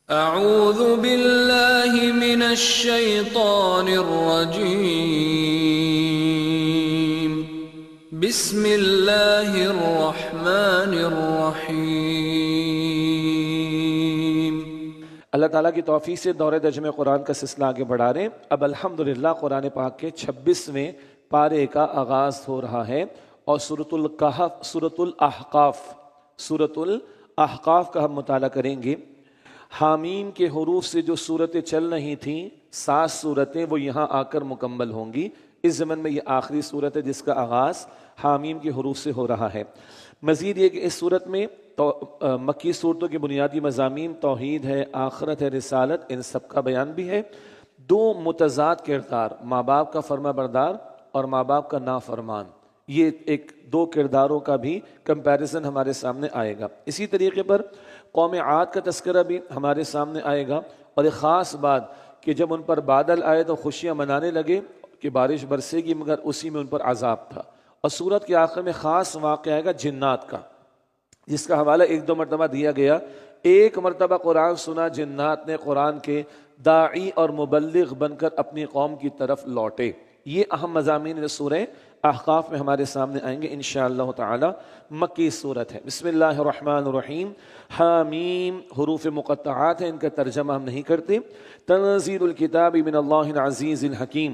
اعوذ باللہ من الشیطان الرجیم بسم اللہ الرحمن الرحیم۔ اللہ تعالیٰ کی توفیق سے دور ترجمہ قرآن کا سلسلہ آگے بڑھا رہے ہیں۔ اب الحمدللہ قرآن پاک کے 26ویں پارے کا آغاز ہو رہا ہے اور سورۃ الاحقاف کا ہم مطالعہ کریں گے۔ حامیم کے حروف سے جو صورتیں چل رہی تھیں 7 صورتیں وہ یہاں آ کر مکمل ہوں گی۔ اس زمن میں یہ آخری صورت ہے جس کا آغاز حامیم کے حروف سے ہو رہا ہے۔ مزید یہ کہ اس صورت میں مکی صورتوں کے بنیادی مضامین توحید ہے، آخرت ہے، رسالت، ان سب کا بیان بھی ہے۔ 2 متضاد کردار، ماں باپ کا فرما بردار اور ماں باپ کا نافرمان، یہ 2 کرداروں کا بھی کمپیریزن ہمارے سامنے آئے گا۔ اسی طریقے پر قوم عاد کا تذکرہ بھی ہمارے سامنے آئے گا، اور ایک خاص بات کہ جب ان پر بادل آئے تو خوشیاں منانے لگے کہ بارش برسے گی، مگر اسی میں ان پر عذاب تھا۔ اور سورت کے آخر میں خاص واقعہ آئے گا جنات کا، جس کا حوالہ 1-2 مرتبہ دیا گیا۔ ایک مرتبہ قرآن سنا، جنات نے قرآن کے داعی اور مبلغ بن کر اپنی قوم کی طرف لوٹے۔ یہ اہم مضامین سورہ احقاف میں ہمارے سامنے آئیں گے انشاءاللہ تعالی۔ مکی صورت ہے۔ بسم اللہ الرحمن الرحیم۔ حامیم حروف مقطعات ہیں، ان کا ترجمہ ہم نہیں کرتے۔ تنزیل الکتاب من اللہ العزیز الحکیم،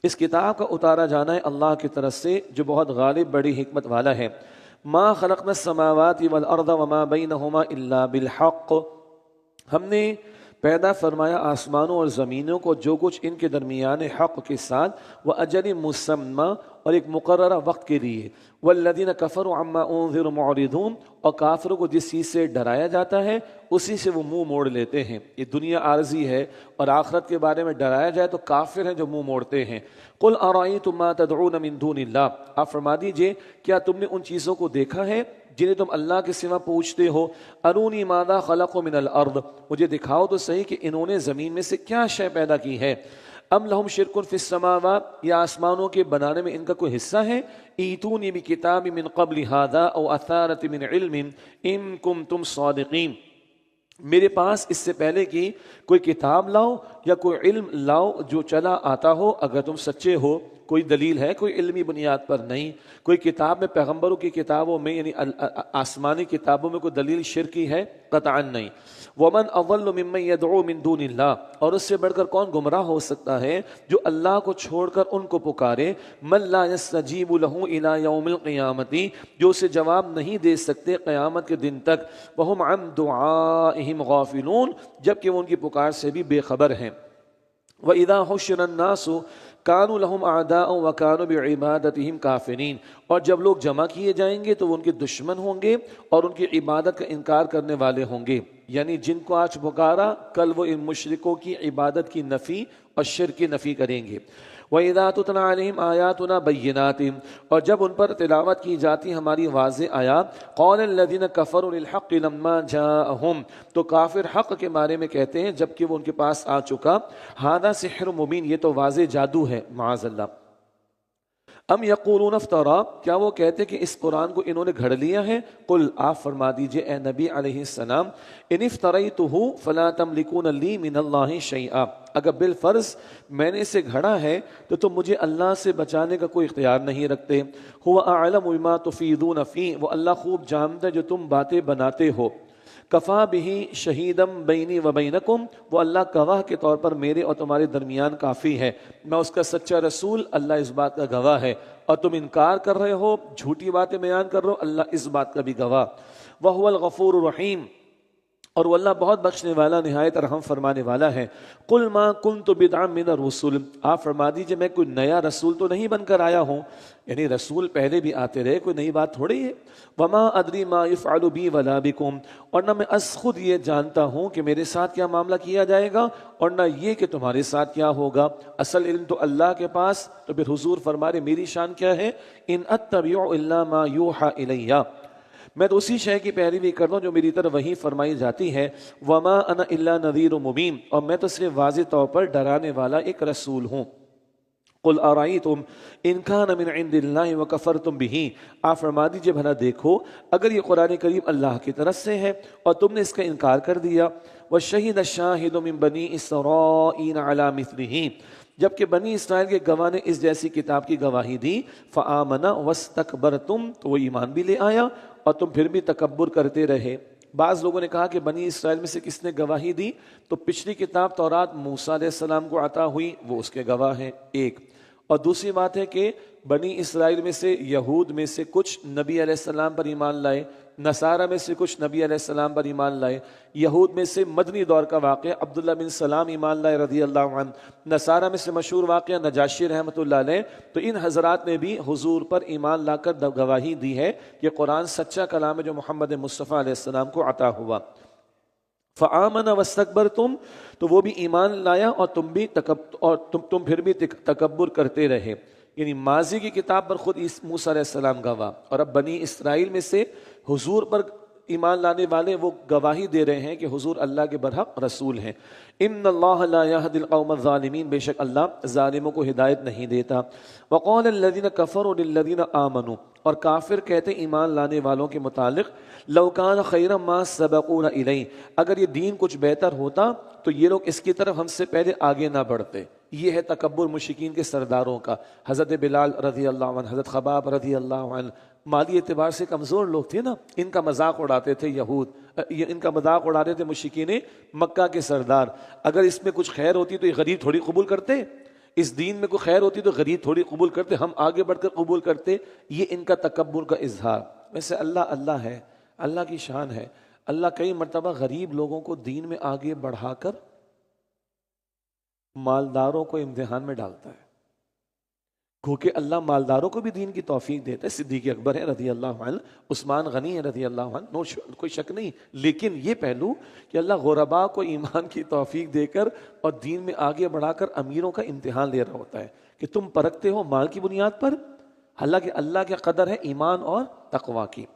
اس کتاب کا اتارا جانا ہے اللہ کی طرف سے جو بہت غالب بڑی حکمت والا ہے۔ ما خلقنا السماوات والارض وما بینہما الا بالحق، ہم نے پیدا فرمایا آسمانوں اور زمینوں کو جو کچھ ان کے درمیان حق کے ساتھ، وَأَجَلٍ مُّسَمًّى، اور ایک مقررہ وقت کے لیے۔ وَالَّذِينَ كَفَرُوا عَمَّا أُنذِرُوا مُعْرِضُونَ، اور کافروں کو جس چیز سے ڈرایا جاتا ہے اسی سے وہ منہ موڑ لیتے ہیں۔ یہ دنیا عارضی ہے اور آخرت کے بارے میں ڈرایا جائے تو کافر ہیں جو منہ موڑتے ہیں۔ قُلْ أَرَأَيْتُم مَّا تَدْعُونَ مِن دُونِ اللَّهِ، آپ فرما دیجئے کیا تم نے ان چیزوں کو دیکھا ہے جنہیں تم اللہ کے سوا پوچھتے ہو؟ ارونی ماذا خلقوا من الارض، مجھے دکھاؤ تو صحیح کہ انہوں نے زمین میں سے کیا شے پیدا کی ہے۔ ام لہم شرک فی السماوات، یا آسمانوں کے بنانے میں ان کا کوئی حصہ ہے۔ ایتونی بکتاب من قبل ھذا او اثارۃ من علم ان کنتم صادقین، میرے پاس اس سے پہلے کی کوئی کتاب لاؤ یا کوئی علم لاؤ جو چلا آتا ہو اگر تم سچے ہو۔ کوئی دلیل ہے کوئی علمی بنیاد پر نہیں، کوئی کتاب میں پیغمبروں کی کتابوں میں یعنی آسمانی کتابوں میں کوئی دلیل شرکی ہے؟ قطعا نہیں۔ ومن اضل ممن يدعو من دون اللہ، اور اس سے بڑھ کر کون گمراہ ہو سکتا ہے جو اللہ کو چھوڑ کر ان کو پکارے۔ من لا يستجیب له الى یوم القیامت، جو اسے جواب نہیں دے سکتے قیامت کے دن تک۔ وهم عن دعائهم غافلون، جبکہ وہ ان کی پکار سے بھی بے خبر ہیں۔ وَإِذَا حُشِّرَ النَّاسُ كَانُوا لَهُمْ أَعْدَاءً وَكَانُوا بِعِبَادَتِهِمْ كَافِرِينَ، اور جب لوگ جمع کیے جائیں گے تو وہ ان کے دشمن ہوں گے اور ان کی عبادت کا انکار کرنے والے ہوں گے۔ یعنی جن کو آج پکارا کل وہ ان مشرکوں کی عبادت کی نفی اور شرک کی نفی کریں گے۔ وَإِذَا تُتْلَىٰ عَلَيْهِمْ آيَاتُنَا بَيِّنَاتٍ، اور جب ان پر تلاوت کی جاتی ہماری واضح آیات، قَالَ الَّذِينَ كَفَرُوا لِلْحَقِّ لَمَّا جَاءَهُمْ، تو کافر حق کے بارے میں کہتے ہیں جبکہ وہ ان کے پاس آ چکا، هَذَا سِحْرٌ مُبِينٌ، یہ تو واضح جادو ہے معاذ اللہ۔ ام یقولون افترا، کیا وہ کہتے کہ اس قرآن کو انہوں نے گھڑ لیا ہے؟ قل، آپ فرما دیجئے اے نبی علیہ السلام، ان افتریتہ فلا تملکون لی من اللہ شیئا، اگر بالفرض میں نے اسے گھڑا ہے تو تم مجھے اللہ سے بچانے کا کوئی اختیار نہیں رکھتے۔ هو اعلم بما تفیضون فیہ، وہ اللہ خوب جانتا ہے جو تم باتیں بناتے ہو۔ کفا بہ شہیدم بینی و بینکم، وہ اللہ گواہ کے طور پر میرے اور تمہارے درمیان کافی ہے، میں اس کا سچا رسول، اللہ اس بات کا گواہ ہے، اور تم انکار کر رہے ہو، جھوٹی باتیں بیان کر رہے ہو، اللہ اس بات کا بھی گواہ۔ وَهُوَ الْغَفُورُ الرَّحِيمُ، اور وہ اللہ بہت بخشنے والا نہایت رحم فرمانے والا ہے۔ قُلْ مَا كُنْتُ بِدْعًا مِنَ الرُّسُلِ، آپ فرما دیجئے میں کوئی نیا رسول تو نہیں بن کر آیا ہوں، یعنی رسول پہلے بھی آتے رہے، کوئی نئی بات تھوڑی ہے۔ وَمَا أَدْرِي مَا يُفْعَلُ بِي وَلَا بِكُمْ، اور نہ میں از خود یہ جانتا ہوں کہ میرے ساتھ کیا معاملہ کیا جائے گا اور نہ یہ کہ تمہارے ساتھ کیا ہوگا۔ اصل علم تو اللہ کے پاس، تو پھر حضور فرما رہے میری شان کیا ہے؟ إِنْ أَتَّبِعُ إِلَّا مَا يُوحَى إِلَيَّ، میں تو اسی شے کی پیروی کرتا ہوں جو میری طرف وحی فرمائی جاتی ہے۔ وَمَا أَنَا إِلَّا نَذِيرٌ مُبِينٌ، اور میں تو صرف واضح طور پر ڈرانے والا ایک رسول ہوں۔ قُلْ أَرَأَيْتُمْ إِنْ كَانَ مِنْ عِنْدِ اللَّهِ وَكَفَرْتُمْ بِهِ، آپ فرما دیجئے بھلا دیکھو اگر یہ قرآن کریم اللہ کی طرف سے ہے اور تم نے اس کا انکار کر دیا، وشہد الشاہد من بنی اسرائیل علی مثلہ، جبکہ بنی اسرائیل کے گواہ نے اس جیسی کتاب کی گواہی دی، فآمن واستکبرتم، تو وہ ایمان بھی لے آیا اور تم پھر بھی تکبر کرتے رہے۔ بعض لوگوں نے کہا کہ بنی اسرائیل میں سے کس نے گواہی دی، تو پچھلی کتاب تورات موسیٰ علیہ السلام کو عطا ہوئی، وہ اس کے گواہ ہیں ایک، اور دوسری بات ہے کہ بنی اسرائیل میں سے یہود میں سے کچھ نبی علیہ السلام پر ایمان لائے، نصارہ میں سے کچھ نبی علیہ السلام پر ایمان لائے۔ یہود میں سے مدنی دور کا واقعہ عبداللہ بن سلام ایمان لائے رضی اللہ عنہ، نصارہ میں سے مشہور واقعہ نجاشی رحمۃ اللہ علیہ۔ تو ان حضرات نے بھی حضور پر ایمان لا کر گواہی دی ہے کہ قرآن سچا کلام ہے جو محمد مصطفیٰ علیہ السلام کو عطا ہوا۔ فآمن واستکبرتم، تو وہ بھی ایمان لایا اور تم پھر بھی تکبر کرتے رہے، یعنی ماضی کی کتاب پر خود موسیٰ علیہ السلام گواہ، اور اب بنی اسرائیل میں سے حضور پر ایمان لانے والے وہ گواہی دے رہے ہیں کہ حضور اللہ کے برحق رسول ہیں۔ ان اللہ لا یہدی القوم الظالمین، بے شک اللہ ظالموں کو ہدایت نہیں دیتا۔ وقال الذین کفروا للذین آمنوا، اور کافر کہتے ایمان لانے والوں کے متعلق، لو کان خیرا ما سبقونا الیہ، اگر یہ دین کچھ بہتر ہوتا تو یہ لوگ اس کی طرف ہم سے پہلے آگے نہ بڑھتے۔ یہ ہے تکبر مشرکین کے سرداروں کا۔ حضرت بلال رضی اللہ عنہ، حضرت خباب رضی اللہ عنہ مالی اعتبار سے کمزور لوگ تھے نا، ان کا مذاق اڑاتے تھے یہود، ان کا مذاق اڑاتے تھے مشرکین مکہ کے سردار۔ اگر اس میں کچھ خیر ہوتی تو یہ غریب تھوڑی قبول کرتے، اس دین میں کوئی خیر ہوتی تو غریب تھوڑی قبول کرتے، ہم آگے بڑھ کر قبول کرتے۔ یہ ان کا تکبر کا اظہار۔ ویسے اللہ ہے، اللہ کی شان ہے، اللہ کئی مرتبہ غریب لوگوں کو دین میں آگے بڑھا کر مالداروں کو امتحان میں ڈالتا ہے، کیونکہ اللہ مالداروں کو بھی دین کی توفیق دیتا ہے۔ صدیق اکبر ہے رضی اللہ عنہ، عثمان غنی ہے رضی اللہ عنہ، کوئی شک نہیں، لیکن یہ پہلو کہ اللہ غرباء کو ایمان کی توفیق دے کر اور دین میں آگے بڑھا کر امیروں کا امتحان لے رہا ہوتا ہے کہ تم پرکھتے ہو مال کی بنیاد پر، حالانکہ اللہ کے قدر ہے ایمان اور تقوی کی۔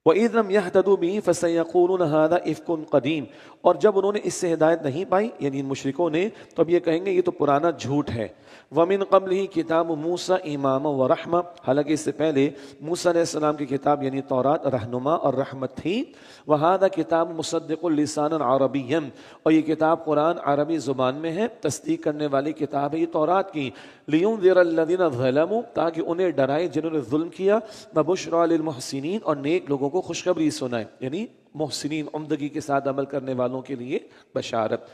وَإِذْ لَمْ يَهْتَدُوا بِهِ فَسَيَقُولُونَ هَذَا إِفْكٌ قَدِيمٌ، اور جب انہوں نے اس سے ہدایت نہیں پائی یعنی ان مشرکوں نے، تو اب یہ کہیں گے یہ تو پرانا جھوٹ ہے۔ وَمِن قَبْلِهِ كِتَابُ مُوسَىٰ إِمَامًا وَرَحْمَةً، حالانکہ اس سے پہلے موسیٰ علیہ السلام کی کتاب یعنی تورات رہنما اور رحمت تھی۔ وَهَذَا كِتَابٌ مُصَدِّقٌ لِسَانًا عَرَبِيًّا، اور یہ کتاب قرآن عربی زبان میں ہے، تصدیق کرنے والی کتاب ہے یہ تورات کی۔ لِيُنذِرَ الَّذِينَ ظَلَمُوا، تاکہ انہیں ڈرائے جنہوں نے ظلم کیا، وَبُشْرَىٰ لِلْمُحْسِنِينَ، اور نیک لوگوں کو خوشخبری سنائے، یعنی محسنین عمدگی کے ساتھ عمل کرنے والوں کے لیے بشارت۔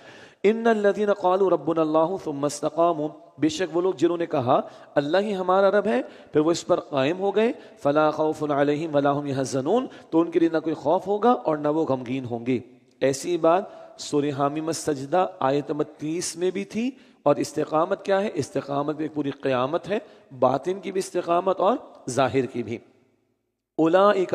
ان الذین قالوا ربنا اللہ ثم استقاموا، بے شک وہ لوگ جنہوں نے کہا اللہ ہی ہمارا رب ہے پھر وہ اس پر قائم ہو گئے، فلا خوف علیہم ولا هم يحزنون، تو ان کے لیے نہ کوئی خوف ہوگا اور نہ وہ غمگین ہوں گے۔ ایسی بات سورہ حامیم السجدہ آیت نمبر 30 میں بھی تھی۔ اور استقامت کیا ہے؟ استقامت ایک پوری قیامت ہے، باطن کی بھی استقامت اور ظاہر کی بھی۔ اولئک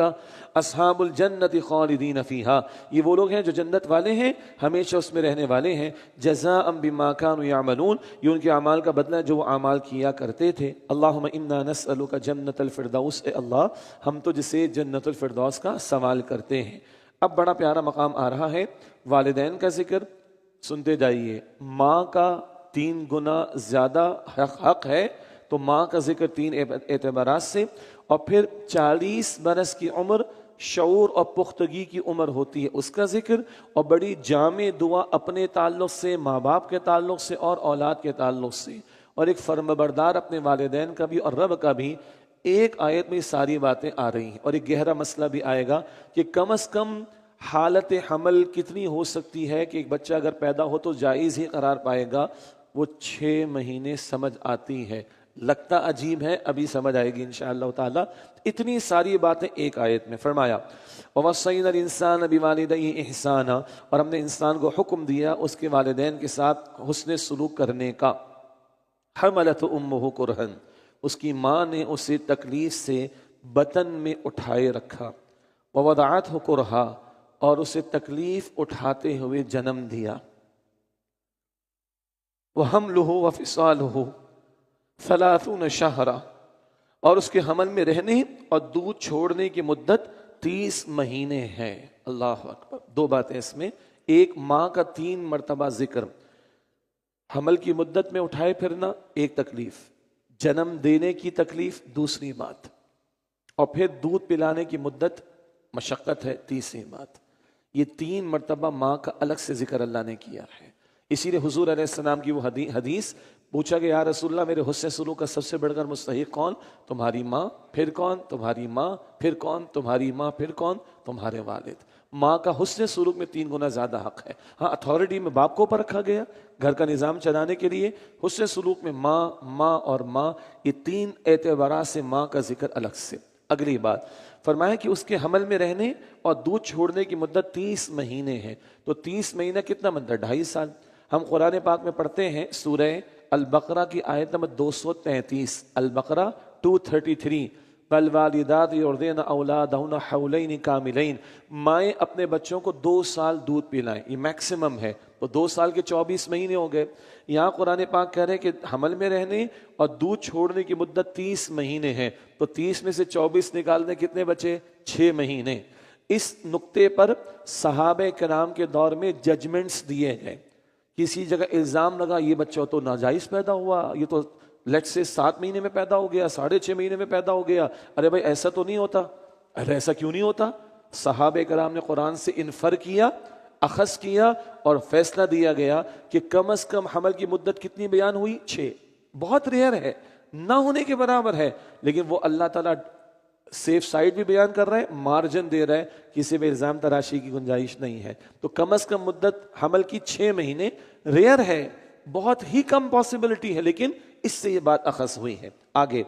اصحاب الجنت خالدین فیہا، یہ وہ لوگ ہیں جو جنت والے ہیں، ہمیشہ اس میں رہنے والے ہیں۔ جزاء بما كانوا يعملون، یہ ان کے اعمال کا بدلہ ہے جو وہ اعمال کیا کرتے تھے۔ اللہم انا نسألک جنت الفردوس، اے اللہ ہم تو جسے جنت الفردوس کا سوال کرتے ہیں۔ اب بڑا پیارا مقام آ رہا ہے، والدین کا ذکر سنتے جائیے۔ ماں کا 3 گنا زیادہ حق ہے، تو ماں کا ذکر 3 اعتبارات سے، اور پھر 40 برس کی عمر شعور اور پختگی کی عمر ہوتی ہے اس کا ذکر، اور بڑی جامع دعا اپنے تعلق سے، ماں باپ کے تعلق سے اور اولاد کے تعلق سے، اور ایک فرمانبردار اپنے والدین کا بھی اور رب کا بھی۔ ایک آیت میں یہ ساری باتیں آ رہی ہیں، اور ایک گہرا مسئلہ بھی آئے گا کہ کم از کم حالت حمل کتنی ہو سکتی ہے کہ ایک بچہ اگر پیدا ہو تو جائز ہی قرار پائے گا، وہ 6 مہینے سمجھ آتی ہے۔ لگتا عجیب ہے، ابھی سمجھ آئے گی انشاءاللہ تعالی۔ اتنی ساری باتیں ایک آیت میں فرمایا، وَوَصَّيْنَا الْإِنسَانَ بِوَالِدَيْهِ إِحْسَانًا، اور ہم نے انسان کو حکم دیا اس کے والدین کے ساتھ حسن سلوک کرنے کا۔ حَمَلَتْهُ أُمُّهُ كُرْهًا، اس کی ماں نے اسے تکلیف سے بطن میں اٹھائے رکھا، وَوَضَعَتْهُ كُرْهًا، اور اسے تکلیف اٹھاتے ہوئے جنم دیا۔ وَحَمْلُهُ وَفِصَالُهُ 30 شہرا، اور اس کے حمل میں رہنے اور دودھ چھوڑنے کی مدت 30 مہینے ہے۔ اللہ اکبر، 2 باتیں اس میں، ایک ماں کا 3 مرتبہ ذکر، حمل کی مدت میں اٹھائے پھرنا ایک تکلیف، جنم دینے کی تکلیف دوسری بات، اور پھر دودھ پلانے کی مدت مشقت ہے تیسری بات۔ یہ 3 مرتبہ ماں کا الگ سے ذکر اللہ نے کیا ہے. اسی لیے حضور علیہ السلام کی وہ حدیث پوچھا کہ یا رسول اللہ میرے حسن سلوک کا سب سے بڑھ کر مستحق کون؟ تمہاری ماں، پھر کون؟ تمہاری ماں، پھر کون؟ تمہاری ماں، پھر کون؟ تمہارے والد. ماں کا حسن سلوک میں 3 گنا زیادہ حق ہے. ہاں اتھارٹی میں باپ کو اوپر رکھا گیا گھر کا نظام چلانے کے لیے، حسن سلوک میں ماں اور ماں، یہ 3 اعتبارات سے ماں کا ذکر الگ سے. اگلی بات فرمایا کہ اس کے حمل میں رہنے اور دودھ چھوڑنے کی مدت 30 مہینے ہے. تو 30 مہینہ کتنا بنتا ہے؟ 2.5 سال. ہم قرآن پاک میں پڑھتے ہیں سورہ البقرہ کی آیت نمبر 233، البقرہ 233، والوالدات یرضعن اولادہن حولین کاملین، مائیں اپنے بچوں کو 2 سال دودھ پلائیں، یہ میکسیمم ہے. تو 2 سال کے 24 مہینے ہو گئے. یہاں قرآن پاک کہہ رہے ہیں کہ حمل میں رہنے اور دودھ چھوڑنے کی مدت 30 مہینے ہے. تو 30 میں سے 24 نکالنے کتنے بچے؟ 6 مہینے. اس نقطے پر صحابہ کرام کے دور میں ججمنٹس دیے گئے. کسی جگہ الزام لگا یہ بچہ تو ناجائز پیدا ہوا، یہ تو لیٹ سے 7 مہینے میں پیدا ہو گیا، 6.5 مہینے میں پیدا ہو گیا. ارے بھائی ایسا تو نہیں ہوتا. ارے ایسا کیوں نہیں ہوتا؟ صحابہ کرام نے قرآن سے انفر کیا، اخذ کیا اور فیصلہ دیا گیا کہ کم از کم حمل کی مدت کتنی بیان ہوئی؟ 6. بہت ریئر ہے، نہ ہونے کے برابر ہے، لیکن وہ اللہ تعالیٰ سیف سائڈ بھی بیان کر رہے ہیں، مارجن دے رہے ہیں، کسی بھی الزام تراشی کی گنجائش نہیں ہے. تو کم از کم مدت حمل کی 6 مہینے ریئر ہے، بہت ہی کم پاسبلٹی ہے، لیکن اس سے یہ بات اخذ ہوئی ہے. آگے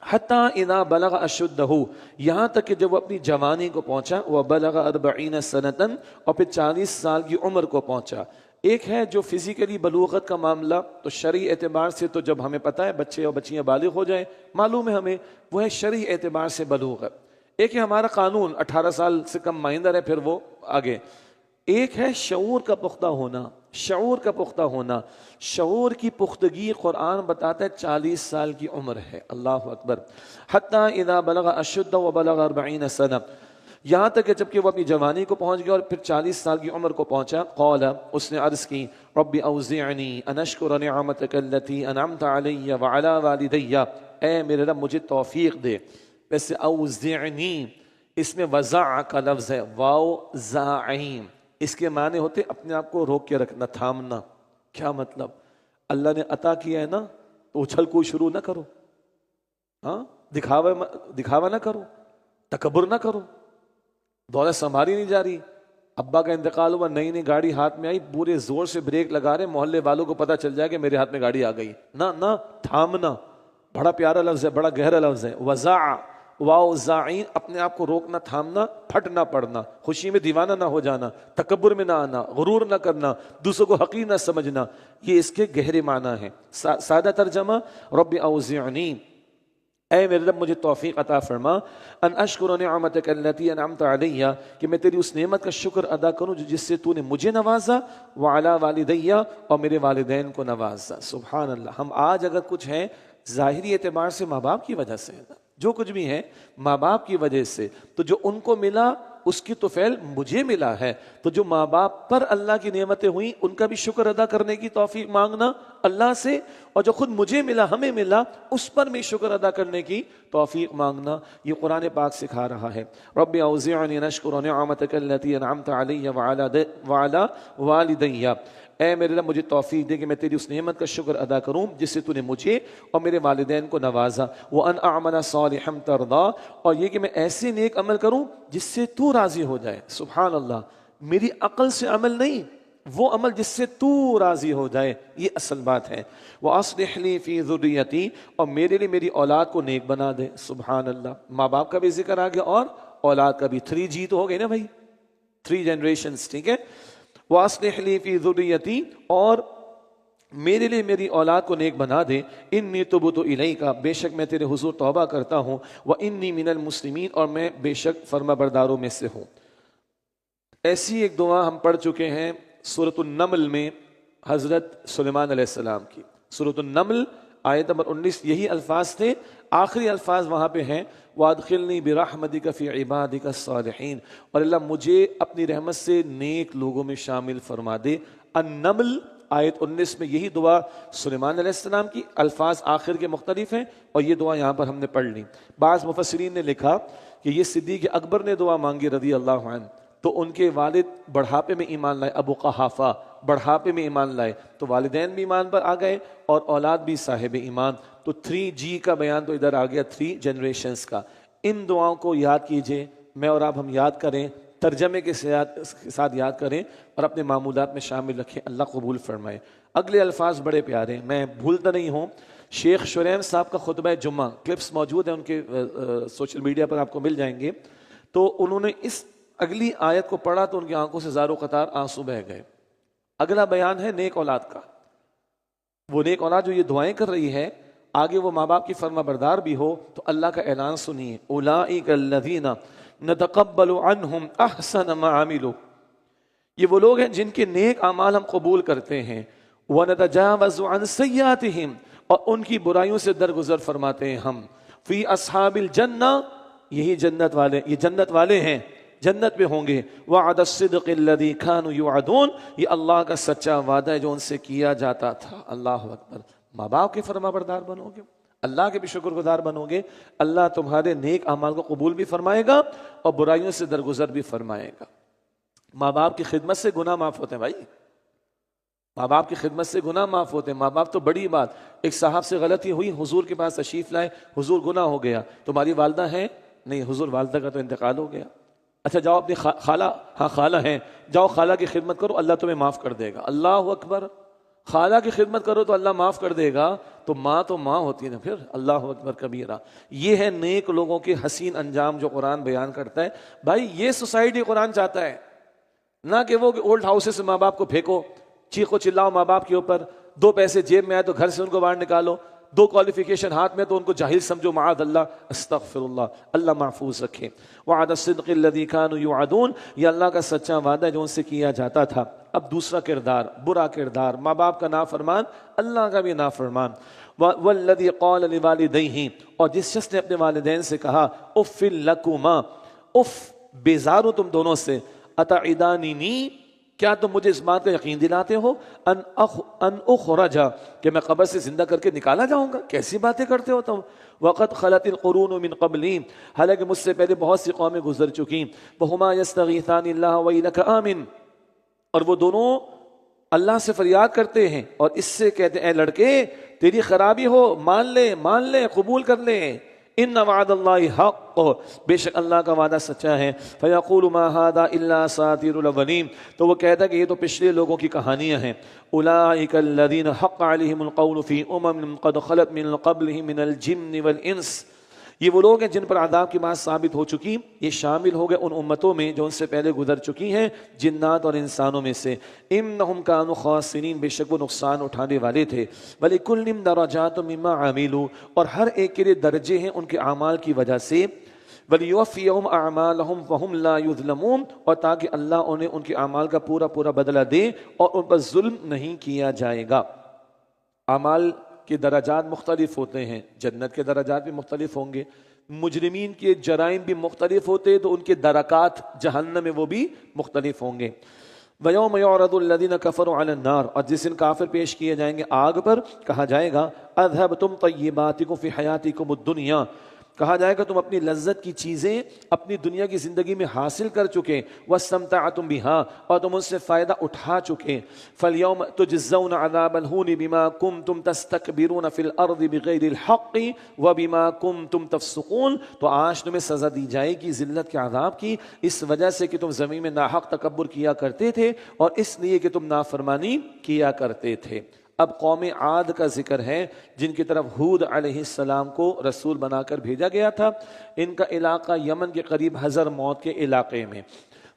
حتیٰ اذا بلغ اشدہ، یہاں تک کہ جب وہ اپنی جوانی کو پہنچا، وبلغ 40 سنۃ، اور پھر 40 سال کی عمر کو پہنچا. ایک ہے جو فزیکلی بلوغت کا معاملہ، تو شرعی اعتبار سے تو جب ہمیں پتہ ہے بچے اور بچیاں بالغ ہو جائیں معلوم ہے ہمیں، وہ ہے شرعی اعتبار سے بلوغت. ایک ہے ہمارا قانون 18 سال سے کم مائندر ہے، پھر وہ آگے. ایک ہے شعور کا پختہ ہونا، شعور کا پختہ ہونا. شعور کی پختگی قرآن بتاتا ہے 40 سال کی عمر ہے. اللہ اکبر. حتیٰ اذا بلغ اشدہ وبلغ 40 سنہ، یہاں تک کہ جب کہ وہ اپنی جوانی کو پہنچ گیا اور پھر 40 سال کی عمر کو پہنچا. قال، اس نے عرض کی، رب اوزعنی ان اشکر نعمتک التی انعمت علی وعلی والدی، اے میرے رب مجھے توفیق دے. ویسے اوزعنی اس میں وضع کا لفظ ہے، واو زائم، اس کے معنی ہوتے اپنے آپ کو روک کے رکھنا، تھامنا. کیا مطلب؟ اللہ نے عطا کیا ہے نا تو اچھل کو شروع نہ کرو، ہاں دکھاوا نہ کرو، تکبر نہ کرو. دولت سنبھالی نہیں جا رہی، ابا کا انتقال ہوا، نئی نئی گاڑی ہاتھ میں آئی، پورے زور سے بریک لگا رہے، محلے والوں کو پتہ چل جائے کہ میرے ہاتھ میں گاڑی آ گئی. نہ تھامنا بڑا پیارا لفظ ہے، بڑا گہرا لفظ ہے. وضع، واو زائن، اپنے آپ کو روکنا، تھامنا، پھٹ نہ پڑنا، خوشی میں دیوانہ نہ ہو جانا، تکبر میں نہ آنا، غرور نہ کرنا، دوسروں کو حقیر نہ سمجھنا. یہ اس کے گہرے معنی ہیں. سادہ ترجمہ، رب اوزعنی، اے میرے رب مجھے توفیق عطا فرما، ان اشکر نعمتک التی انعمت علی، کہ میں تیری اس نعمت کا شکر ادا کروں جس سے تو نے مجھے نوازا، وعلی والدی، اور میرے والدین کو نوازا. سبحان اللہ. ہم آج اگر کچھ ہیں ظاہری اعتبار سے ماں باپ کی وجہ سے، جو کچھ بھی ہے ماں باپ کی وجہ سے، تو جو ان کو ملا اس کی تو فعل مجھے ملا ہے. تو جو ماں باپ پر اللہ کی نعمتیں ہوئیں ان کا بھی شکر ادا کرنے کی توفیق مانگنا اللہ سے، اور جو خود مجھے ملا، ہمیں ملا، اس پر بھی شکر ادا کرنے کی توفیق مانگنا. یہ قرآن پاک سکھا رہا ہے. رب اوزعنی ان اشکر نعمتک التی انعمت علی وعلی والدی، اے میرے رب مجھے توفیق دے کہ میں تیری اس نعمت کا شکر ادا کروں جس سے تو نے مجھے اور میرے والدین کو نوازا. وَأَنْ أَعْمَلَ صَالِحًا تَرْضَىٰ، اور یہ کہ میں ایسے نیک عمل کروں جس سے تو راضی ہو جائے. سبحان اللہ. میری عقل سے عمل نہیں، وہ عمل جس سے تو راضی ہو جائے، یہ اصل بات ہے. وَأَصْلِحْ لِي فِي ذُرِّيَّتِي، اور میرے لیے میری اولاد کو نیک بنا دے. سبحان اللہ. ماں باپ کا بھی ذکر آ گیا اور اولاد کا بھی. 3G تو ہو گئی نا بھائی، 3 جنریشنز. ٹھیک ہے. وَأَصْلِحْ لِي فِي ذُرِّيَّتِي، اور میرے لیے میری اولاد کو نیک بنا دے. انی تبت الیک، بے شک میں تیرے حضور توبہ کرتا ہوں. وانی من المسلمین، اور میں بے شک فرما برداروں میں سے ہوں. ایسی ایک دعا ہم پڑھ چکے ہیں سورۃ النمل میں حضرت سلیمان علیہ السلام کی. سورۃ النمل آیت نمبر 19، یہی الفاظ تھے. آخری الفاظ وہاں پہ ہیں، وَأَدْخِلْنِي بِرَحْمَتِكَ فِي عِبَادِكَ الصَّالِحِينَ، اور اللہ مجھے اپنی رحمت سے نیک لوگوں میں شامل فرما دے. النمل آیت 19 میں یہی دعا سلیمان علیہ السلام کی. الفاظ آخر کے مختلف ہیں اور یہ دعا یہاں پر ہم نے پڑھ لی. بعض مفسرین نے لکھا کہ یہ صدیق اکبر نے دعا مانگی رضی اللہ عنہ، تو ان کے والد بڑھاپے میں ایمان لائے، ابو قحافہ بڑھاپے میں ایمان لائے، تو والدین بھی ایمان پر آ گئے اور اولاد بھی صاحب ایمان. تو 3G کا بیان تو ادھر آ گیا، 3 جنریشنز کا. ان دعاؤں کو یاد کیجئے، میں اور آپ ہم یاد کریں، ترجمے کے ساتھ یاد کریں اور اپنے معمولات میں شامل رکھیں. اللہ قبول فرمائے. اگلے الفاظ بڑے پیارے ہیں، میں بھولتا نہیں ہوں. شیخ شریم صاحب کا خطبہ جمعہ کلپس موجود ہیں ان کے سوشل میڈیا پر، آپ کو مل جائیں گے. تو انہوں نے اس اگلی آیت کو پڑھا تو ان کی آنکھوں سے زاروں قطار آنسو بہہ گئے. اگلا بیان ہے نیک اولاد کا. وہ نیک اولاد جو یہ دعائیں کر رہی ہے، آگے وہ ماں باپ کی فرما بردار بھی ہو، تو اللہ کا اعلان سنیے، اولئک الذین نتقبل عنہم احسن ما عملوا. یہ وہ لوگ ہیں جن کے نیک اعمال ہم قبول کرتے ہیں. ونتجاوز عن سیئاتہم، اور ان کی برائیوں سے درگزر فرماتے ہیں ہم. فی اصحاب الجنہ، یہی جنت والے، یہ جنت والے ہیں، جنت میں ہوں گے. وعد الصدق الذی کانوا یوعدون، یہ اللہ کا سچا وعدہ ہے جو ان سے کیا جاتا تھا. اللہ اکبر. ماں باپ کے فرما بردار بنو گے، اللہ کے بھی شکر گزار بنو گے، اللہ تمہارے نیک اعمال کو قبول بھی فرمائے گا اور برائیوں سے درگزر بھی فرمائے گا. ماں باپ کی خدمت سے گناہ معاف ہوتے ہیں بھائی، ماں باپ کی خدمت سے گناہ معاف ہوتے ہیں. ماں باپ تو بڑی بات. ایک صاحب سے غلطی ہوئی، حضور کے پاس تشریف لائے، حضور گناہ ہو گیا. تمہاری والدہ ہیں؟ نہیں حضور، والدہ کا تو انتقال ہو گیا. اچھا جاؤ اپنی خالہ، ہاں خالہ ہیں، جاؤ خالہ کی خدمت کرو، اللہ تمہیں معاف کر دے گا. اللہ اکبر. خالہ کی خدمت کرو تو اللہ معاف کر دے گا. تو ماں ہوتی ہے نا پھر. اللہ اکبر کبیرہ. یہ ہے نیک لوگوں کے حسین انجام جو قرآن بیان کرتا ہے. بھائی یہ سوسائٹی قرآن چاہتا ہے، نہ کہ وہ اولڈ ہاؤسز سے ماں باپ کو پھینکو، چیخو چلاؤ ماں باپ کے اوپر. 2 پیسے جیب میں آئے تو گھر سے ان کو باہر نکالو، 2 کوالیفیکیشن ہاتھ میں تو ان کو جاہل سمجھو. معاذ اللہ، استغفر اللہ. اللہ محفوظ رکھے. وعد الصدق الذی کانوا یوعدون، یہ اللہ کا سچا وعدہ ہے جو ان سے کیا جاتا تھا. اب دوسرا کردار، برا کردار، ماں باپ کا نافرمان، اللہ کا بھی نافرمان. والذی قال لوالدیہ، اور جس شخص نے اپنے والدین سے کہا، اف لکما، اف بیزار ہوں تم دونوں سے، اتعداننی، کیا تم مجھے اس بات کا یقین دلاتے ہو، ان اخرج، کہ میں قبر سے زندہ کر کے نکالا جاؤں گا؟ کیسی باتیں کرتے ہو تم. وقد خلت القرون من قبلی، حالانکہ مجھ سے پہلے بہت سی قومیں گزر چکی. وہما یستغیثان اللہ ویلک آمن، اور وہ دونوں اللہ سے فریاد کرتے ہیں اور اس سے کہتے ہیں اے لڑکے تیری خرابی ہو، مان لے قبول کر لے. ان وعد اللہ حق، بے شک اللہ کا وعدہ سچا ہے. فیقول ما ھذا الا اساطیر الاولین، تو وہ کہتا ہے کہ یہ تو پچھلے لوگوں کی کہانیاں ہیں. اولئک الذین حق علیہم القول فی امم قد خلت من قبلہم من الجن والانس، یہ وہ لوگ ہیں جن پر عذاب کی بات ثابت ہو چکی. یہ شامل ہو گئے ان امتوں میں جو ان سے پہلے گزر چکی ہیں، جنات اور انسانوں میں سے. انہم کانوا خاسرین، بے شک وہ نقصان اٹھانے والے تھے. وَلِكُلٍّ دَرَجَاتٌ مِّمَّا عَمِلُوا، اور ہر ایک کے لیے درجے ہیں ان کے اعمال کی وجہ سے. وَلِيُوَفِّيَهُمْ أَعْمَالَهُمْ وَهُمْ لَا يُظْلَمُونَ، اور تاکہ اللہ انہیں ان کے اعمال کا پورا بدلہ دے اور ان پر ظلم نہیں کیا جائے گا. اعمال کے درجات مختلف ہوتے ہیں، جنت کے درجات بھی مختلف ہوں گے. مجرمین کے جرائم بھی مختلف ہوتے ہیں تو ان کے درکات جہنم میں وہ بھی مختلف ہوں گے. وَيَوْمَ يُعْرَضُ الَّذِينَ كَفَرُوا عَلَى النَّارِ، اور جس دن کافر پیش کیے جائیں گے آگ پر، کہا جائے گا اذهبتم طیباتکم فی حیاتکم الدنیا، کہا جائے گا تم اپنی لذت کی چیزیں اپنی دنیا کی زندگی میں حاصل کر چکے. واستمتعتم بها، اور تم ان سے فائدہ اٹھا چکے. فاليوم تجزون عذاب الهون بما كنتم تستكبرون في الارض بغیر الحق وبما كنتم تفسقون، تو آج تمہیں سزا دی جائے گی ذلت کے عذاب کی، اس وجہ سے کہ تم زمین میں ناحق تکبر کیا کرتے تھے اور اس لیے کہ تم نافرمانی کیا کرتے تھے. اب قوم عاد کا ذکر ہے جن کی طرف ہود علیہ السلام کو رسول بنا کر بھیجا گیا تھا. ان کا علاقہ یمن کے قریب حضر موت کے علاقے میں.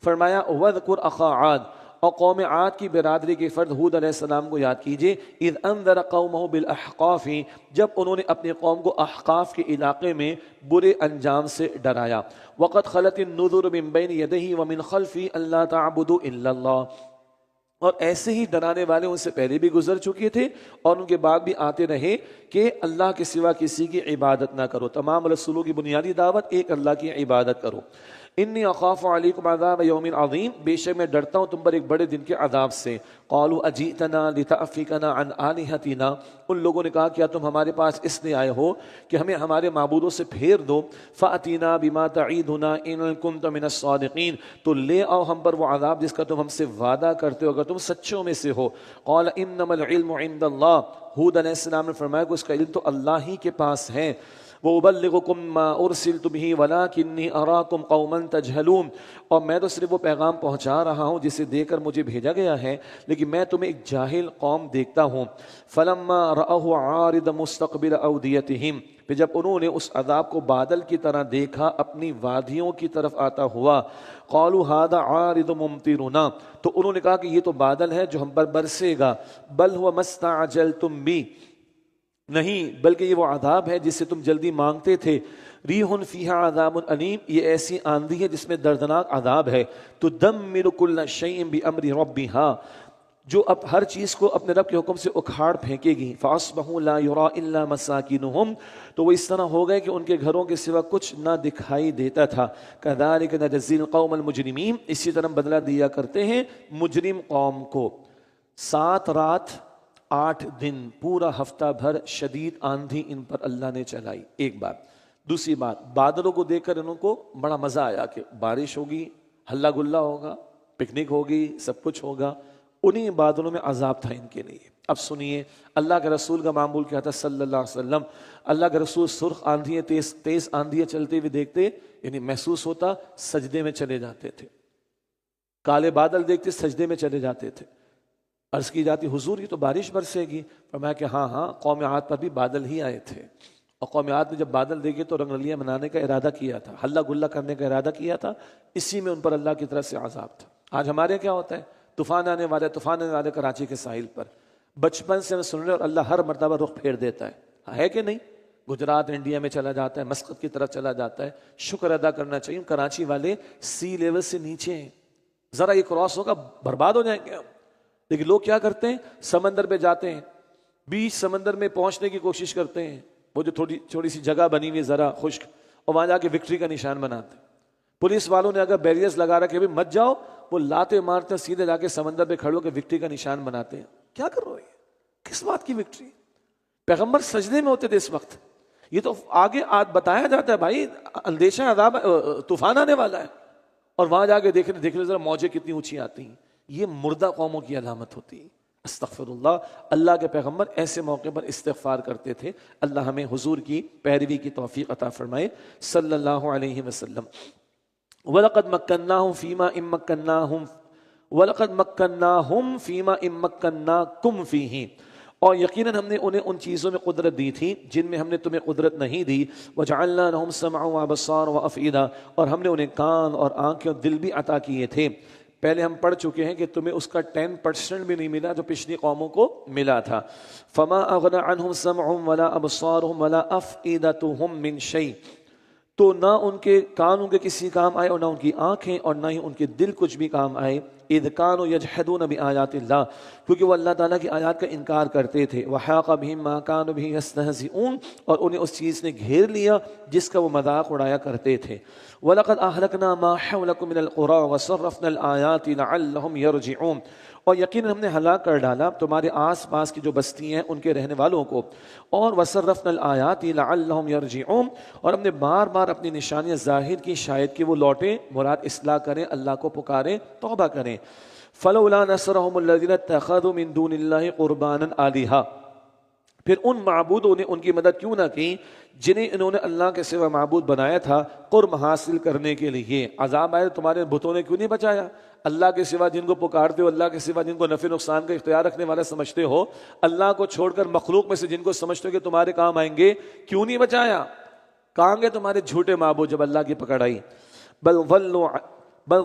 فرمایا وَذْكُرْ أَخَا عَاد، اور قوم عاد کی برادری کے فرد ہود علیہ السلام کو یاد کیجئے. اذ انذر قومہ بالاحقاف، جب انہوں نے اپنی قوم کو احقاف کے علاقے میں برے انجام سے ڈرایا. وقد خلت النذر من بین یدیہ ومن خلفہ الا تعبدوا الا اللہ، اور ایسے ہی ڈرانے والے ان سے پہلے بھی گزر چکے تھے اور ان کے بعد بھی آتے رہے کہ اللہ کے سوا کسی کی عبادت نہ کرو. تمام رسولوں کی بنیادی دعوت ایک اللہ کی عبادت کرو. انی اخاف علیکم عذاب یوم عظیم، بے شک میں ڈرتا ہوں تم پر ایک بڑے دن کے عذاب سے۔ قالوا اجئتنا لتأفکنا عن آلہتنا، ان لوگوں نے کہا کیا تم ہمارے پاس اس لیے آئے ہو کہ ہمیں ہمارے معبودوں سے پھیر دو؟ فأتنا بما تعیدنا ان کنت من الصادقین، تو لے آؤ ہم پر وہ عذاب جس کا تم ہم سے وعدہ کرتے ہو اگر تم سچوں میں سے ہو۔ قال انما العلم عند اللہ، ہود علیہ السلام نے فرمایا کہ اس کا علم تو اللہ ہی کے پاس ہے۔ وَأُبَلِّغُكُم مَّا أُرْسِلْتُ بِهِ وَلَٰكِنِّي أَرَاكُمْ قَوْمًا تَجْهَلُونَ، اور میں تو صرف وہ پیغام پہنچا رہا ہوں جسے دے کر مجھے بھیجا گیا ہے، لیکن میں تمہیں ایک جاہل قوم دیکھتا ہوں۔ فَلَمَّا رَأَوْهُ عَارِضًا مُسْتَقْبِلَ أَوْدِيَتِهِمْ، پھر جب انہوں نے اس عذاب کو بادل کی طرح دیکھا اپنی وادیوں کی طرف آتا ہوا، قَالُوا هَٰذَا عَارِضٌ مُمْطِرُنَا، تو انہوں نے کہا کہ یہ تو بادل ہے جو ہم پر برسے گا۔ بَلْ هُوَ مَا اسْتَعْجَلْتُم بِهِ، نہیں بلکہ یہ وہ عذاب ہے جس سے تم جلدی مانگتے تھے۔ ریح فیہا عذاب علیم، یہ ایسی آندھی ہے جس میں دردناک عذاب ہے۔ تدمر کل شیء بامر ربہا، جو اب ہر چیز کو اپنے رب کے حکم سے اکھاڑ پھینکے گی۔ فاصبحوا لا یری الا مساکنہم، تو وہ اس طرح ہو گئے کہ ان کے گھروں کے سوا کچھ نہ دکھائی دیتا تھا۔ کذالک نجزی القوم المجرمین، اسی طرح بدلہ دیا کرتے ہیں مجرم قوم کو۔ 7 رات 8 دن، پورا ہفتہ بھر شدید آندھی ان پر اللہ نے چلائی، ایک بات۔ دوسری بات، بادلوں کو دیکھ کر انہوں کو بڑا مزہ آیا کہ بارش ہوگی، ہلا گلا ہوگا، پکنک ہوگی، سب کچھ ہوگا۔ انہی بادلوں میں عذاب تھا ان کے لیے۔ اب سنیے اللہ کے رسول کا معمول کیا تھا صلی اللہ علیہ وسلم۔ اللہ کے رسول سرخ آندھیاں، تیز آندھیاں چلتے ہوئے دیکھتے، یعنی محسوس ہوتا، سجدے میں چلے جاتے تھے۔ کالے بادل دیکھتے سجدے میں چلے جاتے تھے۔ عرض کی جاتی حضور یہ تو بارش برسے گی، فرمایا کہ ہاں قوم عاد پر بھی بادل ہی آئے تھے، اور قوم عاد نے جب بادل دیکھے تو رنگ رلیاں منانے کا ارادہ کیا تھا، ہلا گلا کرنے کا ارادہ کیا تھا، اسی میں ان پر اللہ کی طرف سے عذاب تھا۔ آج ہمارے کیا ہوتا ہے؟ طوفان آنے والے کراچی کے ساحل پر، بچپن سے ہم سن رہے اور اللہ ہر مرتبہ رخ پھیر دیتا ہے کہ نہیں؟ گجرات انڈیا میں چلا جاتا ہے، مسقط کی طرف چلا جاتا ہے۔ شکر ادا کرنا چاہیے، کراچی والے سی لیول سے نیچے ہیں، ذرا یہ کراس ہوگا برباد ہو جائیں گے ہم۔ لیکن لوگ کیا کرتے ہیں؟ سمندر پہ جاتے ہیں، بیچ سمندر میں پہنچنے کی کوشش کرتے ہیں، وہ جو تھوڑی سی جگہ بنی ہوئی ذرا خشک، اور وہاں جا کے وکٹری کا نشان بناتے ہیں۔ پولیس والوں نے اگر بیریئرز لگا رکھے بھی مت جاؤ، وہ لاتے مارتے سیدھے جا کے سمندر پہ کھڑے ہو کے وکٹری کا نشان بناتے ہیں۔ کیا کر رہے ہیں؟ کس بات کی وکٹری؟ پیغمبر سجدے میں ہوتے تھے اس وقت۔ یہ تو آگے بتایا جاتا ہے بھائی اندیشہ عذاب طوفان آنے والا ہے، اور وہاں جا کے دیکھنے ذرا موجیں کتنی اونچی آتی ہیں۔ یہ مردہ قوموں کی علامت ہوتی ہے۔ استغفر اللہ۔ اللہ کے پیغمبر ایسے موقع پر استغفار کرتے تھے۔ اللہ ہمیں حضور کی پیروی کی توفیق عطا فرمائے صلی اللہ علیہ وسلم۔ وَلَقَدْ مَكَّنَّاهُمْ فِيمَا إِن مَكَّنَّاكُمْ فِيهِ، اور یقیناً ہم نے انہیں ان چیزوں میں قدرت دی تھی جن میں ہم نے تمہیں قدرت نہیں دی۔ وَجَعَلْنَا لَهُمْ سَمْعًا وَأَبْصَارًا وَأَفْئِدَةً، اور ہم نے انہیں کان اور آنکھیں اور دل بھی عطا کیے تھے۔ پہلے ہم پڑھ چکے ہیں کہ تمہیں اس کا 10% بھی نہیں ملا جو پچھلی قوموں کو ملا تھا۔ فَمَا أَغْنَى عَنْهُمْ سَمْعُهُمْ وَلَا أَبْصَارُهُمْ وَلَا أَفْئِدَتُهُمْ مِنْ شَيْءٍ، تو نہ ان کے کان ان کے کسی کام آئے اور نہ ان کی آنکھیں اور نہ ہی ان کے دل کچھ بھی کام آئے۔ اذ كانوا يجحدون بآیات اللہ، کیونکہ وہ اللہ تعالیٰ کی آیات کا انکار کرتے تھے۔ وحاق بهم ما كانوا به يستهزئون، اور انہیں اس چیز نے گھیر لیا جس کا وہ مذاق اڑایا کرتے تھے۔ وَلَقَدْ أَهْلَكْنَا مَا حَوْلَكُم مِّنَ الْقُرَىٰ وَصَرَّفْنَا الْآيَاتِ لَعَلَّهُمْ يَرْجِعُونَ، اور یقیناً ہم نے ہلاک کر ڈالا تمہارے آس پاس کی جو بستی ہیں ان کے رہنے والوں کو، اور وَصَرَّفْنَا الْآيَاتِ لَعَلَّهُمْ يَرْجِعُونَ، اور ہم نے بار بار اپنی نشانیاں ظاہر کی شاید کہ وہ لوٹیں، مراد اصلاح کریں، اللہ کو پکاریں، توبہ کریں۔ فَلَوْلَا نَصَرَهُمُ الَّذِينَ اتَّخَذُوا مِن دُونِ اللَّهِ قُرْبَانًا آلِهَةً، پھر ان معبودوں نے ان کی مدد کیوں نہ کی جنہیں انہوں نے اللہ کے سوا معبود بنایا تھا قرب حاصل کرنے کے لیے۔ عذاب آئے تمہارے بتوں نے کیوں نہیں بچایا؟ اللہ کے سوا جن کو پکارتے ہو، اللہ کے سوا جن کو نفع نقصان کا اختیار رکھنے والا سمجھتے ہو، اللہ کو چھوڑ کر مخلوق میں سے جن کو سمجھتے ہو کہ تمہارے کام آئیں گے، کیوں نہیں بچایا؟ کہاں گے تمہارے جھوٹے معبود جب اللہ کی پکڑ آئی؟ بل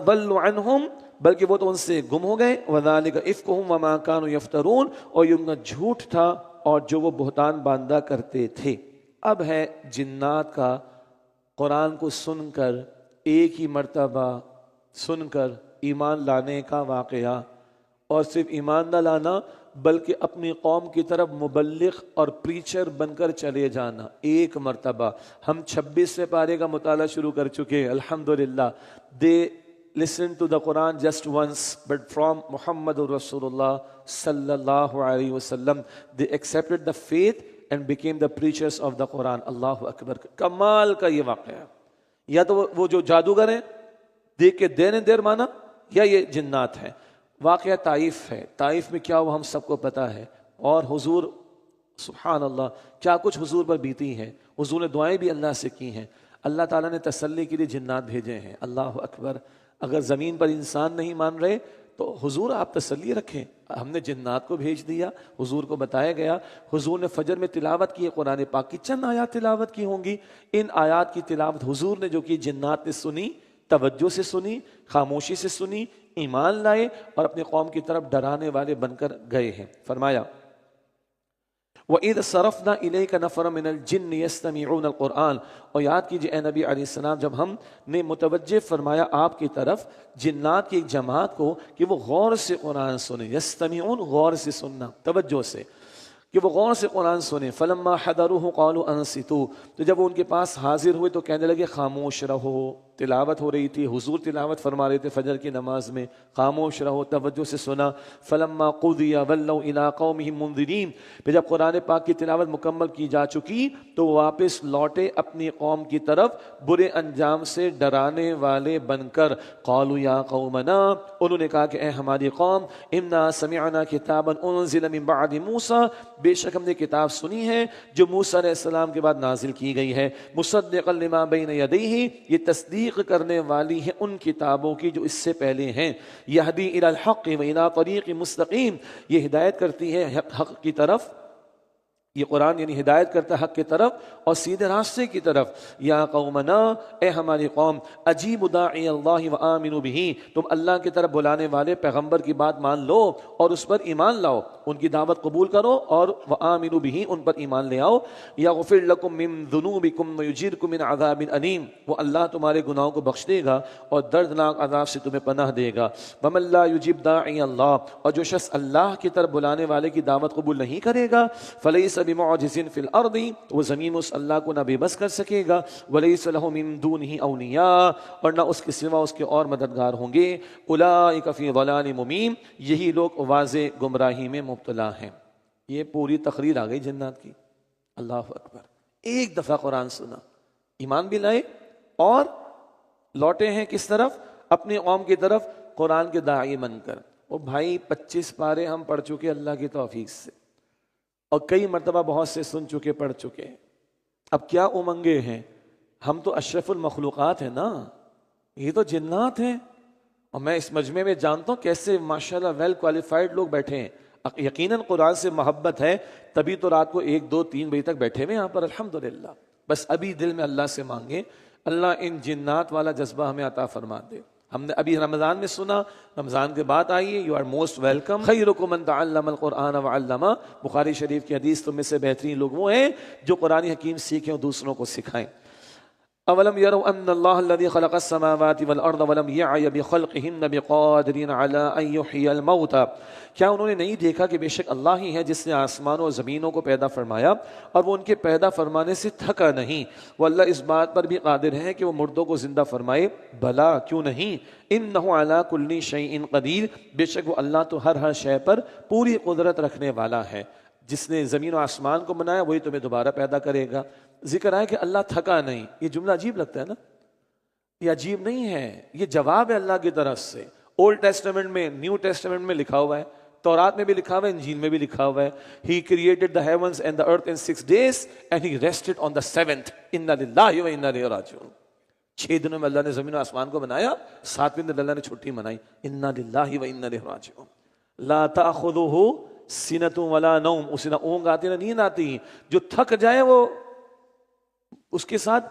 ضلوا عنہم، بلکہ وہ تو ان سے گم ہو گئے۔ وذالک افکہم وما کانوا یفترون، اور یہ ان کا جھوٹ تھا اور جو وہ بہتان باندھا کرتے تھے۔ اب ہے جنات کا قرآن کو سن کر ایک ہی مرتبہ سن کر ایمان لانے کا واقعہ، اور صرف ایمان نہ لانا بلکہ اپنی قوم کی طرف مبلغ اور پریچر بن کر چلے جانا. ایک مرتبہ ہم 26 پارے کا مطالعہ شروع کر چکے ہیں الحمدللہ. دے listen to the Quran just once, but from Muhammad Rasulullah sallallahu alaihi wasallam they accepted the faith and became the preachers of the Quran. Allahu Akbar. کمال کا یہ واقعہ ہے. یا تو وہ جو جادوگر ہیں دیکھ کے دیر مانا، یا یہ جنات ہیں. واقعہ طائف ہے. طائف میں کیا ہوا ہم سب کو پتا ہے. اور حضور سبحان اللہ کیا کچھ حضور پر بیتی ہے. حضور نے دعائیں بھی اللہ سے کی ہیں. اللہ تعالیٰ نے تسلی کے لیے جنات بھیجے ہیں. اللہ اکبر. اگر زمین پر انسان نہیں مان رہے تو حضور آپ تسلی رکھیں. ہم نے جنات کو بھیج دیا. حضور کو بتایا گیا. حضور نے فجر میں تلاوت کی. قرآن پاک کی چند آیات تلاوت کی ہوں گی. ان آیات کی تلاوت حضور نے جو کی جنات نے سنی، توجہ سے سنی، خاموشی سے سنی، ایمان لائے اور اپنی قوم کی طرف ڈرانے والے بن کر گئے ہیں. فرمایا وَإِذْ صَرَفْنَا إِلَيْكَ نَفَرًا مِنَ الْجِنِّ يَسْتَمِعُونَ الْقُرْآنَ. اور یاد کیجئے اے نبی علیہ السلام جب ہم نے متوجہ فرمایا آپ کی طرف جنات کی ایک جماعت کو کہ وہ غور سے قرآن سنیں. یستمعون غور سے سننا، توجہ سے، کہ وہ غور سے قرآن سنیں. فلما حضروه قالوا انصتوا. تو جب وہ ان کے پاس حاضر ہوئے تو کہنے لگے خاموش رہو. تلاوت ہو رہی تھی، حضور تلاوت فرما رہے تھے فجر کی نماز میں. خاموش رہو، توجہ سے سنا. فلما قضی ولوا الی قومهم منذرین. پھر جب قرآن پاک کی تلاوت مکمل کی جا چکی تو واپس لوٹے اپنی قوم کی طرف برے انجام سے ڈرانے والے بن کر. قالوا یا قومنا. انہوں نے کہا کہ اے ہماری قوم، انا سمعنا کتابا انزل من بعد موسیٰ. بے شک ہم نے کتاب سنی ہے جو موسیٰ علیہ السلام کے بعد نازل کی گئی ہے. مصدقا لما بین یدیہ. یہ تصدیق کرنے والی ہے ان کتابوں کی جو اس سے پہلے ہیں. یہدی الی الحق و الی طریق مستقیم. یہ ہدایت کرتی ہے حق کی طرف. یہ قرآن یعنی ہدایت کرتا ہے حق کی طرف اور سیدھے راستے کی طرف. یا قومنا، اے ہماری قوم، اجیب داعی اللہ وآمنوا بہ. تم اللہ کی طرف بلانے والے پیغمبر کی بات مان لو اور اس پر ایمان لاؤ. ان کی دعوت قبول کرو اور وآمنوا بہ، ان پر ایمان لے آؤ. یغفر لکم من ذنوبکم ویجرکم من عذاب علیم. وہ اللہ تمہارے گناہوں کو بخش دے گا اور دردناک عذاب سے تمہیں پناہ دے گا. ومن لا یجب داعی اللہ. اور جو شخص اللہ کی طرف بلانے والے کی دعوت قبول نہیں کرے گا فلیس بمعجز فی الارض. وہ زمین میں اس اللہ کو نہ بے بس کر سکے گا. ولیس له من دونہ اولیاء. اور نہ اس کے سوا اس کے اور مددگار ہوں گے. اولئک فی ضلال مبین. یہی لوگ واضح گمراہی میں مبتلا ہیں. یہ پوری تقریر آ گئی جنات کی. اللہ اکبر. ایک دفعہ قرآن سنا، ایمان بھی لائے اور لوٹے ہیں کس طرف؟ اپنی قوم کی طرف قرآن کے داعی بن کر. وہ بھائی 25 پارے ہم پڑھ چکے اللہ کی توفیق سے اور کئی مرتبہ بہت سے سن چکے، پڑھ چکے. اب کیا امنگیں ہیں؟ ہم تو اشرف المخلوقات ہیں نا، یہ تو جنات ہیں. اور میں اس مجمع میں جانتا ہوں کیسے ماشاءاللہ ویل کوالیفائڈ لوگ بیٹھے ہیں. یقیناً قرآن سے محبت ہے تبھی تو رات کو 1 2 3 بجے تک بیٹھے ہوئے یہاں پر الحمدللہ. بس ابھی دل میں اللہ سے مانگیں اللہ ان جنات والا جذبہ ہمیں عطا فرما دے. ہم نے ابھی رمضان میں سنا، رمضان کے بعد آئیے. You are most welcome. خیرکم من تعلم القرآن وعلمہ. بخاری شریف کی حدیث، تم میں سے بہترین لوگ وہ ہیں جو قرآن حکیم سیکھیں اور دوسروں کو سکھائیں. اولم يروا ان الله الذي خلق السماوات والارض ولم يعي بخلقهن بقادر على ان يحيي الموتى. کیا انہوں نے نہیں دیکھا کہ بے شک اللہ ہی ہے جس نے آسمانوں اور زمینوں کو پیدا فرمایا اور وہ ان کے پیدا فرمانے سے تھکا نہیں. وہ اللہ اس بات پر بھی قادر ہے کہ وہ مردوں کو زندہ فرمائے. بھلا کیوں نہیں. انہ علی کل شیء قدیر. بے شک وہ اللہ تو ہر شے پر پوری قدرت رکھنے والا ہے. جس نے زمین و آسمان کو بنایا وہی تمہیں دوبارہ پیدا کرے گا. ذکر ہے کہ اللہ تھکا نہیں. یہ جملہ عجیب لگتا ہے نا؟ یہ عجیب نہیں ہے، یہ جواب ہے اللہ کی طرف سے. اولڈ ٹیسٹمنٹ میں، نیو ٹیسٹمنٹ میں لکھا ہوا ہے، تورات میں بھی لکھا ہوا ہے، انجیل میں بھی لکھا ہوا ہے. He created the heavens and the earth in 6 days and he rested on the 7th. Inna lillahi wa inna ilayhi raji'un. 6 دنوں میں اللہ نے زمین و آسمان کو بنایا، 7ویں دن اللہ نے چھٹی منائی. انا للہ و انا الیہ راجعون. لا تأخذہ سنۃ ولا نوم. اسے نہ اونگ آتی نہ نیند آتی. جو تھک جائے وہ اس کے ساتھ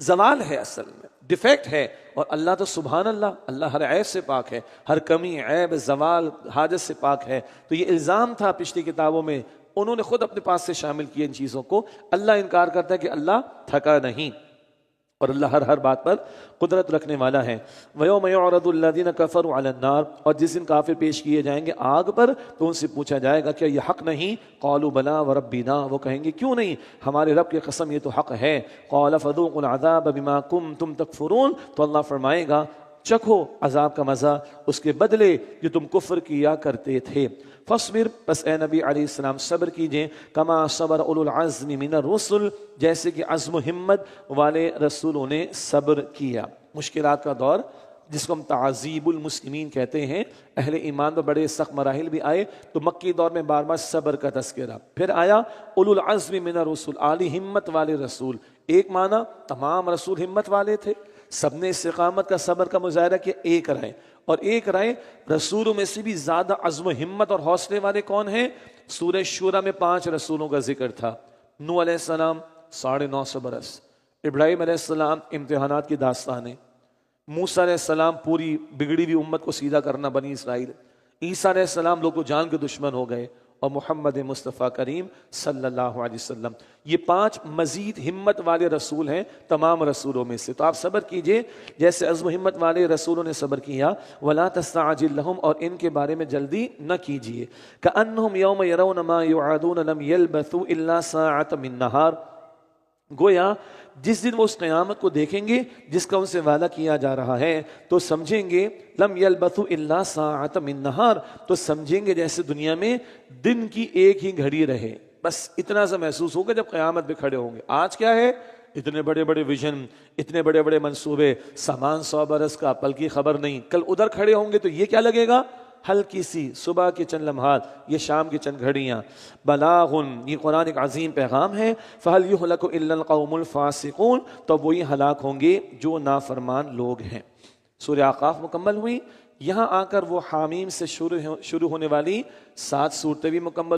زوال ہے، اصل میں ڈیفیکٹ ہے. اور اللہ تو سبحان اللہ، اللہ ہر عیب سے پاک ہے، ہر کمی، عیب، زوال، حاجت سے پاک ہے. تو یہ الزام تھا پچھلی کتابوں میں، انہوں نے خود اپنے پاس سے شامل کیے ان چیزوں کو. اللہ انکار کرتا ہے کہ اللہ تھکا نہیں. اور اللہ ہر بات پر قدرت رکھنے والا ہے۔ وَيَوْمَ يُعْرَضُ الَّذِينَ كَفَرُوا عَلَى النَّارِ، اور جس دن کافر پیش کیے جائیں گے آگ پر تو ان سے پوچھا جائے گا کیا یہ حق نہیں؟ قَالُوا بَلَىٰ وَرَبِّنَا، وہ کہیں گے کیوں نہیں، ہمارے رب کی قسم یہ تو حق ہے۔ قَالَ فَذُوقُوا الْعَذَابَ بِمَا كُنتُمْ تَكْفُرُونَ، تو اللہ فرمائے گا چکھو عذاب کا مزہ اس کے بدلے جو تم کفر کیا کرتے تھے۔ فاصبر، بس اے نبی علیہ السلام صبر کیجئے، کما صبر اولو العزم من الرسل، جیسے کہ عزم و ہمت والے رسولوں نے صبر کیا۔ مشکلات کا دور جس کو ہم تعذیب المسلمین کہتے ہیں، اہل ایمان میں بڑے سخت مراحل بھی آئے، تو مکی دور میں بار بار صبر کا تذکرہ، پھر آیا اولو العزم من الرسل، عالی ہمت والے رسول۔ ایک معنی تمام رسول ہمت والے تھے، سب نے استقامت کا صبر کا مظاہرہ کیا، ایک رائے، اور ایک رائے رسولوں میں سے بھی زیادہ عزم و ہمت اور حوصلے والے کون ہیں؟ سورہ شورى میں 5 رسولوں کا ذکر تھا۔ نوح علیہ السلام 950 برس، ابراہیم علیہ السلام امتحانات کی داستانیں، موسیٰ علیہ السلام پوری بگڑی ہوئی امت کو سیدھا کرنا بنی اسرائیل، عیسیٰ علیہ السلام لوگوں جان کے دشمن ہو گئے، اور محمد مصطفیٰ کریم صلی اللہ علیہ وسلم، یہ 5 مزید ہمت والے رسول ہیں تمام رسولوں میں سے۔ تو آپ صبر کیجئے جیسے عزم و ہمت والے رسولوں نے صبر کیا۔ وَلَا تَسْتَعْجِل لَهُمْ، اور ان کے بارے میں جلدی نہ کیجئے۔ كَأَنَّهُمْ يَوْمَ يَرَوْنَ مَا يُوعَدُونَ لَمْ يَلْبَثُوا إِلَّا سَاعَةً مِّن نَّهَارٍ، گویا جس دن وہ اس قیامت کو دیکھیں گے جس کا ان سے وعدہ کیا جا رہا ہے تو سمجھیں گے لم یلبثوا الا ساعۃ من نہار، تو سمجھیں گے جیسے دنیا میں دن کی ایک ہی گھڑی رہے، بس اتنا سا محسوس ہوگا جب قیامت پہ کھڑے ہوں گے۔ آج کیا ہے، اتنے بڑے بڑے ویژن، اتنے بڑے بڑے منصوبے، سامان 100 برس کا، پل کی خبر نہیں، کل ادھر کھڑے ہوں گے تو یہ کیا لگے گا، ہلکی سی صبح کے چند لمحات، یہ شام کی چند گھڑیاں۔ بلاغن، یہ قرآن ایک عظیم پیغام ہے۔ فہل یہلک الا القوم الفاسقون، تو وہی ہلاک ہوں گے جو نافرمان لوگ ہیں۔ سورہ اعقاف مکمل ہوئی، یہاں آ کر وہ حامیم سے شروع ہونے والی 7 صورتیں بھی مکمل